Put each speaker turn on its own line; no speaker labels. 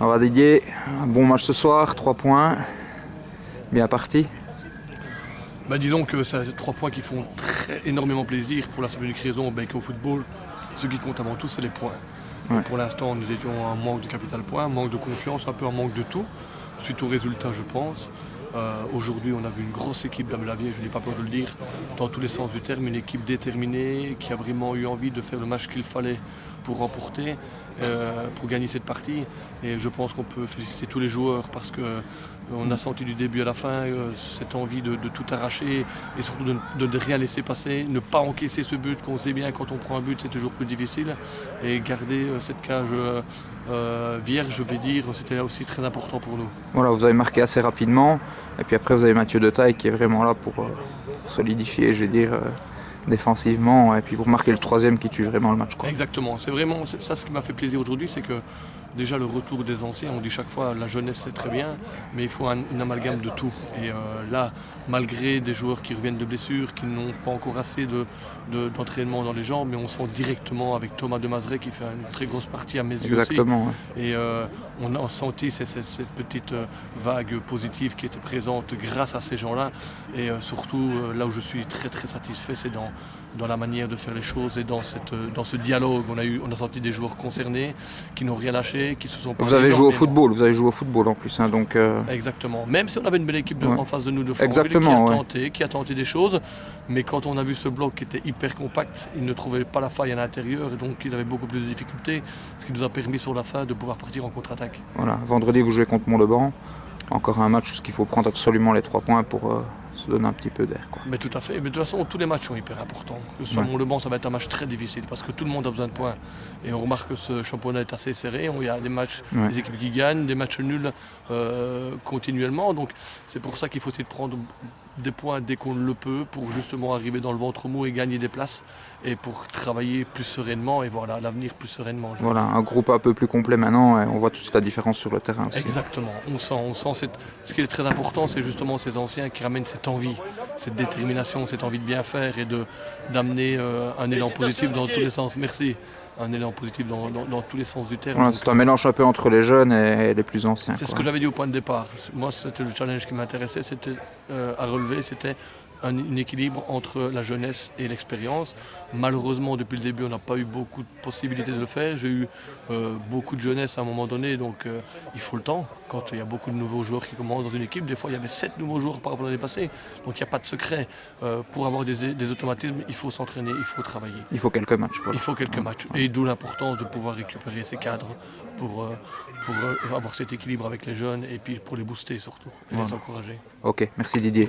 Alors Didier, un bon match ce soir, 3 points, bien parti.
Disons que c'est 3 points qui font énormément plaisir pour la simple unique raison qu'au football, ce qui compte avant tout, c'est les points.
Ouais.
Pour l'instant, nous étions en manque de capital point, manque de confiance, un peu en manque de tout, suite aux résultats, je pense. Aujourd'hui, on a vu une grosse équipe d'Amelavier, je n'ai pas peur de le dire, dans tous les sens du terme, une équipe déterminée qui a vraiment eu envie de faire le match qu'il fallait pour remporter, pour gagner cette partie. Et je pense qu'on peut féliciter tous les joueurs parce qu'on a senti du début à la fin cette envie de tout arracher et surtout de ne rien laisser passer, ne pas encaisser ce but qu'on sait bien quand on prend un but c'est toujours plus difficile et garder cette cage vierge, je vais dire, c'était là aussi très important pour nous.
Voilà, vous avez marqué assez rapidement et puis après vous avez Mathieu Detaille qui est vraiment là pour solidifier, je vais dire, défensivement et puis vous remarquez le troisième qui tue vraiment le match, quoi.
Exactement, c'est vraiment ça ce qui m'a fait plaisir aujourd'hui, c'est que déjà le retour des anciens, on dit chaque fois la jeunesse c'est très bien, mais il faut une amalgame de tout. Et là, malgré des joueurs qui reviennent de blessures, qui n'ont pas encore assez d'entraînement dans les jambes, mais on sent directement avec Thomas Demazret qui fait une très grosse partie à mes yeux.
Exactement,
aussi. Ouais. Et on a senti cette petite vague positive qui était présente grâce à ces gens-là. Et surtout, là où je suis très très satisfait, c'est dans la manière de faire les choses et dans ce dialogue. On a senti des joueurs concernés qui n'ont rien lâché, qui se sont pas.
Vous avez joué au football, en plus, hein, donc.
Exactement. Même si on avait une belle équipe en face de nous de
Florent
qui a tenté des choses, mais quand on a vu ce bloc qui était hyper compact, il ne trouvait pas la faille à l'intérieur et donc il avait beaucoup plus de difficultés, ce qui nous a permis sur la fin de pouvoir partir en contre-attaque.
Voilà. Vendredi, vous jouez contre Mont-Leban. Encore un match où il faut prendre absolument les 3 points pour se donner un petit peu d'air, quoi.
Mais tout à fait. Mais de toute façon, tous les matchs sont hyper importants. Que ce soit Mont-Leban, ça va être un match très difficile parce que tout le monde a besoin de points. Et on remarque que ce championnat est assez serré. Il y a des matchs, des équipes qui gagnent, des matchs nuls continuellement. Donc c'est pour ça qu'il faut essayer de prendre des points dès qu'on le peut pour justement arriver dans le ventre mou et gagner des places et pour travailler plus sereinement et voir l'avenir plus sereinement.
Voilà, un groupe un peu plus complet maintenant et on voit tout de suite la différence sur le terrain aussi.
Exactement, on sent ce qui est très important, c'est justement ces anciens qui ramènent cette envie, cette détermination, cette envie de bien faire et d'amener un élan positif dans tous les sens. Merci. Un élan positif dans tous les sens du terme.
Voilà, c'est un mélange un peu entre les jeunes et les plus anciens.
C'est ce que j'avais dit au point de départ. Moi, c'était le challenge qui m'intéressait, c'était à relever, c'était un équilibre entre la jeunesse et l'expérience. Malheureusement, depuis le début, on n'a pas eu beaucoup de possibilités de le faire. J'ai eu beaucoup de jeunesse à un moment donné, donc il faut le temps. Quand il y a beaucoup de nouveaux joueurs qui commencent dans une équipe, des fois il y avait 7 nouveaux joueurs par rapport à l'année passée. Donc il n'y a pas de secret. Pour avoir des automatismes, il faut s'entraîner, il faut travailler.
Il faut quelques matchs.
Il faut quelques matchs. Et d'où l'importance de pouvoir récupérer ces cadres pour avoir cet équilibre avec les jeunes et puis pour les booster surtout et les encourager.
Ok, merci Didier.